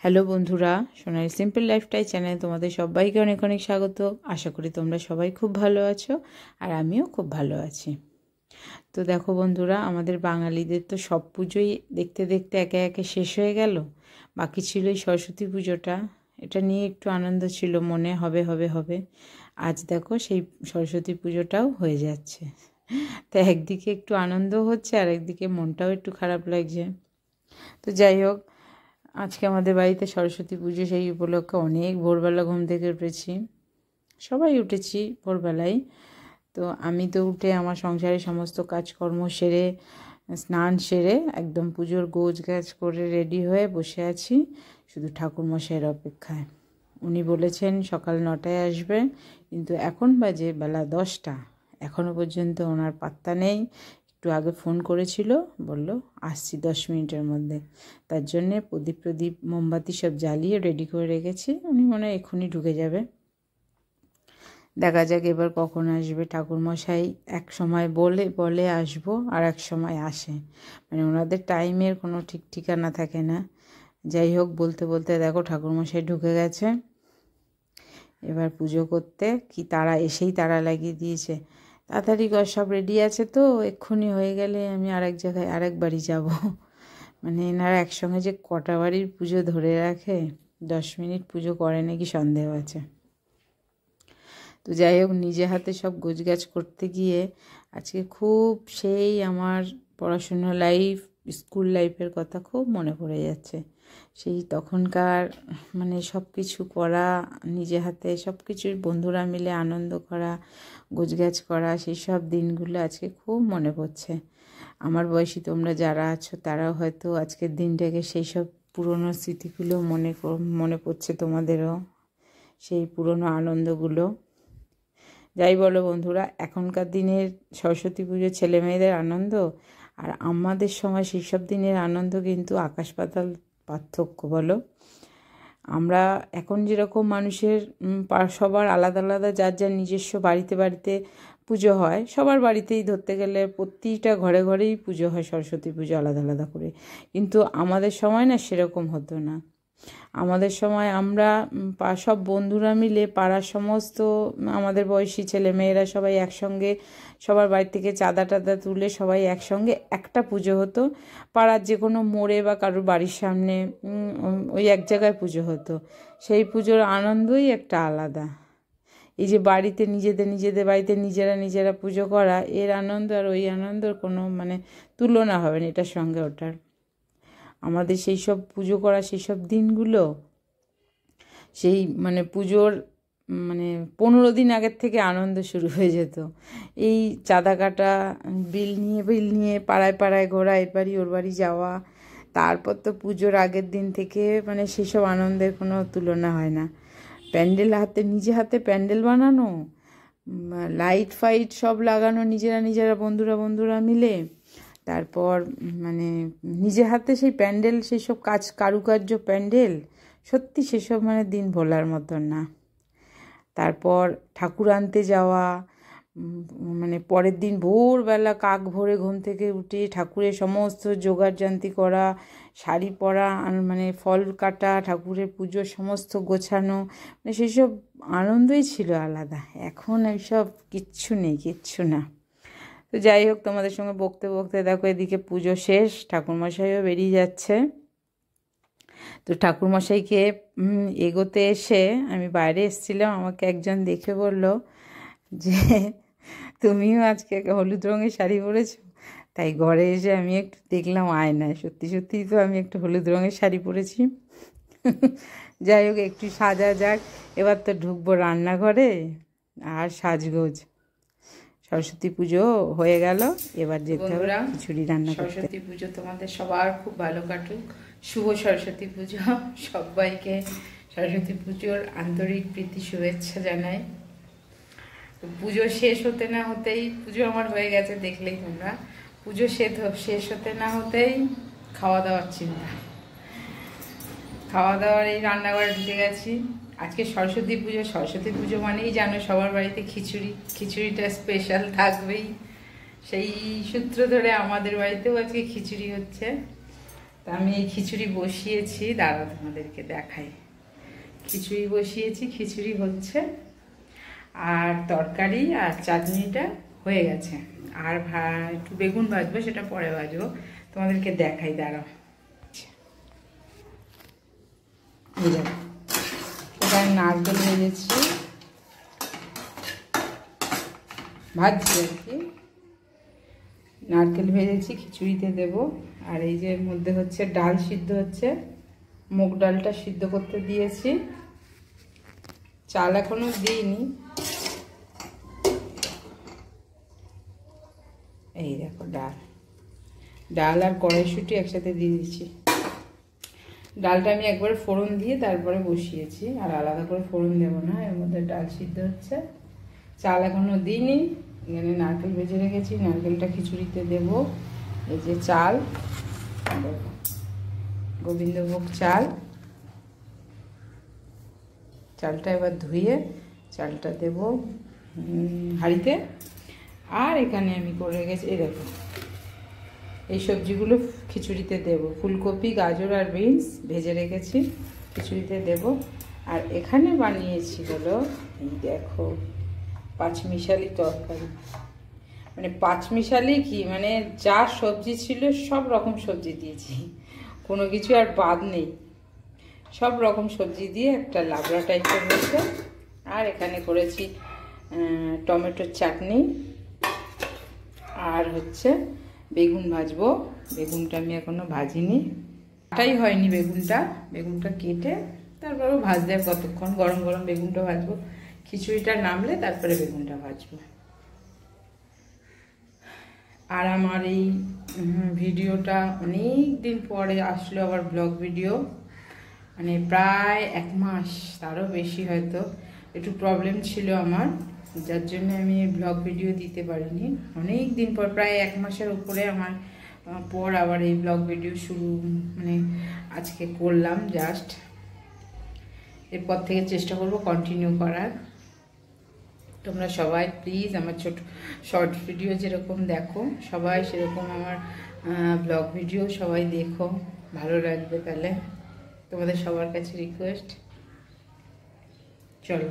Hello বন্ধুরা, সোনালি simple lifestyle চ্যানেলে তোমাদের সবাইকে অনেক অনেক স্বাগত। আশা করি তোমরা সবাই খুব ভালো আছো আর আমিও খুব ভালো আছি। তো দেখো বন্ধুরা, আমাদের বাঙালিদের তো সব পুজোই দেখতে দেখতে একে একে শেষ হয়ে গেল। বাকি ছিল এই সরস্বতী পুজোটা। এটা নিয়ে একটু আনন্দ ছিল মনে, হবে হবে হবে। আজ দেখো সেই সরস্বতী পুজোটাও হয়ে যাচ্ছে। তো একদিকে একটু আনন্দ হচ্ছে আর একদিকে মনটাও একটু খারাপ লাগছে। তো যাই হোক, আজকে আমাদের বাড়িতে সরস্বতী পুজো, সেই উপলক্ষে অনেক ভোরবেলা ঘুম থেকে উঠেছি। সবাই উঠেছি ভোরবেলায়। তো আমি তো উঠে আমার সংসারের সমস্ত কাজকর্ম সেরে, স্নান সেরে একদম পুজোর গোছ গাছ করে রেডি হয়ে বসে আছি শুধু ঠাকুরমশাইয়ের অপেক্ষায়। উনি বলেছেন সকাল 9টায় আসবে, কিন্তু এখন বাজে বেলা 10টা, এখনও পর্যন্ত ওনার পাত্তা নেই। একটু আগে ফোন করেছিল, বলল আসছি 10 মিনিটের মধ্যে। তার জন্যে প্রদীপ মোমবাতি সব জ্বালিয়ে রেডি করে রেখেছি। উনি মনে হয় এক্ষুনি ঢুকে যাবে। দেখা যাক এবার কখন আসবে ঠাকুরমশাই। এক সময় বলে আসবো আর এক সময় আসে, মানে ওনাদের টাইমের কোনো ঠিক ঠিকানা থাকে না। যাই হোক, বলতে বলতে দেখো ঠাকুরমশাই ঢুকে গেছে। এবার পুজো করতে কি তারা, এসেই তারা লাগিয়ে দিয়েছে, তাড়াতাড়ি কর, সব রেডি আছে তো, এক্ষুনি হয়ে গেলে আমি আরেক জায়গায় আরেক বাড়ি যাব। মানে এনারা একসঙ্গে যে কটা বাড়ির পুজো ধরে রাখে, 10 মিনিট পুজো করে নাকি সন্দেহ আছে। তো যাই হোক, নিজে হাতে সব গোছগাছ করতে গিয়ে আজকে খুব সেই আমার পড়াশুনো লাইফ, স্কুল লাইফের কথা খুব মনে পড়ে যাচ্ছে। সেই তখনকার মানে সব কিছু করা, নিজে হাতে সব কিছু বন্ধুরা মিলে আনন্দ করা, গোছগাছ করা, সেই সব দিনগুলো আজকে খুব মনে পড়ছে। আমার বয়সী তোমরা যারা আছো তারাও হয়তো আজকের দিনটাকে, সেই সব পুরনো স্মৃতিগুলো মনে পড়ছে তোমাদেরও, সেই পুরনো আনন্দগুলো। যাই বলো বন্ধুরা, এখনকার দিনের সরস্বতী পুজো ছেলে মেয়েদের আনন্দ আর আমাদের সময় সেই সব দিনের আনন্দ কিন্তু আকাশ পাতাল পার্থক্য, বলো। আমরা এখন যেরকম মানুষের সবার আলাদা আলাদা যার যার নিজস্ব বাড়িতে বাড়িতে পুজো হয়, সবার বাড়িতেই ধরতে গেলে প্রতিটা ঘরে ঘরেই পুজো হয় সরস্বতী পুজো আলাদা আলাদা করে। কিন্তু আমাদের সময় না সেরকম হতো না। আমাদের সময় আমরা সব বন্ধুরা মিলে পাড়ার সমস্ত আমাদের বয়সী ছেলে মেয়েরা সবাই একসঙ্গে, সবার বাড়ি থেকে চাঁদা টাদা তুলে সবাই একসঙ্গে একটা পুজো হতো। পাড়ার যে কোনো মোড়ে বা কারোর বাড়ির সামনে ওই এক জায়গায় পুজো হতো। সেই পুজোর আনন্দই একটা আলাদা। এই যে বাড়িতে নিজেদের বাড়িতে নিজেরা পুজো করা, এর আনন্দ আর ওই আনন্দর কোনো মানে তুলনা হবে না এটার সঙ্গে ওটার। আমাদের সেই সব পুজো করা সেই সব দিনগুলো, সেই মানে পুজোর মানে 15 দিন আগের থেকে আনন্দ শুরু হয়ে যেত। এই চাঁদা কাটা, বিল নিয়ে পাড়ায় পাড়ায় ঘোরা, এর বাড়ি ওর বাড়ি যাওয়া। তারপর তো পুজোর আগের দিন থেকে মানে সেই সব আনন্দের কোনো তুলনা হয় না। প্যান্ডেল নিজে হাতে প্যান্ডেল বানানো, লাইট ফাইট সব লাগানো নিজেরা বন্ধুরা মিলে। তারপর মানে নিজে হাতে সেই প্যান্ডেল, সেই সব কারুকার্য প্যান্ডেল, সত্যি সেসব মানে দিন ভোলার মতন না। তারপর ঠাকুর আনতে যাওয়া, মানে পরের দিন ভোরবেলা কাক ভোরে ঘুম থেকে উঠে ঠাকুরের সমস্ত জোগাড়যন্ত্রী করা, শাড়ি পরা, মানে ফল কাটা, ঠাকুরের পুজোর সমস্ত গোছানো, মানে সেই সব আনন্দই ছিল আলাদা। এখন এইসব কিচ্ছু নেই, কিচ্ছু না। তো যাই হোক, তোমাদের সঙ্গে বকতে বকতে দেখো এদিকে পুজো শেষ, ঠাকুরমশাইও বেরিয়ে যাচ্ছে। তো ঠাকুরমশাইকে এগোতে এসে আমি বাইরে এসেছিলাম, আমাকে একজন দেখে বলল যে তুমিও আজকে হলুদ রঙের শাড়ি পরেছো। তাই ঘরে এসে আমি একটু দেখলাম আয়নায়, সত্যিই তো আমি একটু হলুদ রঙের শাড়ি পরেছি। যাই হোক, একটু সাজা যাক, এবার তো ঢুকবো রান্নাঘরে আর সাজগোজ। সরস্বতী পুজো হয়ে গেল, এবার যেতে হবে খিচুড়ি রান্না করতে। সরস্বতী পুজো তোমাদের সবার খুব ভালো কাটুক। শুভ সরস্বতী পুজো সবাইকে। সরস্বতী পুজোর আন্তরিক প্রীতি শুভেচ্ছা জানাই। তো পুজো শেষ হতে না হতেই, পুজো আমার হয়ে গেছে দেখলেই তোমরা, পুজো শেষ হতে না হতেই খাওয়া দাওয়ার চিন্তা। খাওয়া দাওয়ার এই রান্নাঘরে ঢুকে গেছি। আজকে সরস্বতী পুজো মানেই জানো সবার বাড়িতে খিচুড়িটা স্পেশাল থাকবেই। সেই সূত্র ধরে আমাদের বাড়িতেও আজকে খিচুড়ি হচ্ছে। তো আমি এই খিচুড়ি বসিয়েছি, দাঁড়াও তোমাদেরকে দেখাই। খিচুড়ি বসিয়েছি, খিচুড়ি হচ্ছে, আর তরকারি আর চাটনিটা হয়ে গেছে। আর একটু বেগুন ভাজবো, সেটা পরে ভাজবো, তোমাদেরকে দেখাই, দাঁড়াও। এই দেখো, এটা নারকেল ভেজেছি, ভাজছি আর কি, নারকেল ভেজেছি খিচুড়িতে দেব। আর এই যে এর মধ্যে হচ্ছে ডাল সিদ্ধ হচ্ছে, মুগ ডালটা সিদ্ধ করতে দিয়েছি, চাল এখনো দিইনি। এই দেখো ডাল, ডাল আর কড়াইশুঁটি একসাথে দিয়ে দিচ্ছি। ডালটা আমি একবারে ফোড়ন দিয়ে তারপরে বসিয়েছি, আর আলাদা করে ফোড়ন দেবো না। এর মধ্যে ডাল সিদ্ধ হচ্ছে, চাল এখনো দিইনি। এখানে নারকেল ভেজে রেখেছি, নারকেলটা খিচুড়িতে দেব। এই যে চাল, গোবিন্দভোগ চাল, চালটা এবার ধুয়ে চালটা দেব হাঁড়িতে। আর এখানে আমি করে রেখেছি, এই দেখো, এই সবজিগুলো খিচুড়িতে দেব। ফুলকপি, গাজর আর বিনস ভেজে রেখেছি, খিচুড়িতে দেব। আর এখানে বানিয়েছি হলো, এই দেখো, পাঁচমিশালি তরকারি। মানে পাঁচমিশালি কি, মানে যা সবজি ছিল সব রকম সবজি দিয়েছি, কোনো কিছু আর বাদ নেই, সব রকম সবজি দিয়ে একটা লাবড়া টাইপের হয়েছে। আর এখানে করেছি টমেটোর চাটনি, আর হচ্ছে বেগুন ভাজবো। বেগুনটা আমি এখনো ভাজিনি, কাটাই হয়নি বেগুনটা, বেগুনটা কেটে তারপরেও ভাজতে কতক্ষণ, গরম গরম বেগুনটা ভাজবো, খিচুড়িটা নামলে তারপরে বেগুনটা ভাজবো। আর আমার এই ভিডিওটা অনেক দিন পরে আসলো, আবার ব্লগ ভিডিও, মানে প্রায় 1 মাস, তারও বেশি হয়তো। একটু প্রবলেম ছিল আমার, যার জন্য আমি ব্লগ ভিডিও দিতে পারিনি। অনেক দিন পর, প্রায় 1 মাসের উপরে আমার পর আবার এই ব্লগ ভিডিও শুরু, মানে আজকে করলাম জাস্ট। এরপর থেকে চেষ্টা করব কন্টিনিউ করার। তোমরা সবাই প্লিজ আমার ছোট শর্ট ভিডিও যেরকম দেখো, সবাই সেরকম আমার ব্লগ ভিডিও সবাই দেখো, ভালো লাগবে। তাহলে তোমাদের সবার কাছে রিকোয়েস্ট, চলো।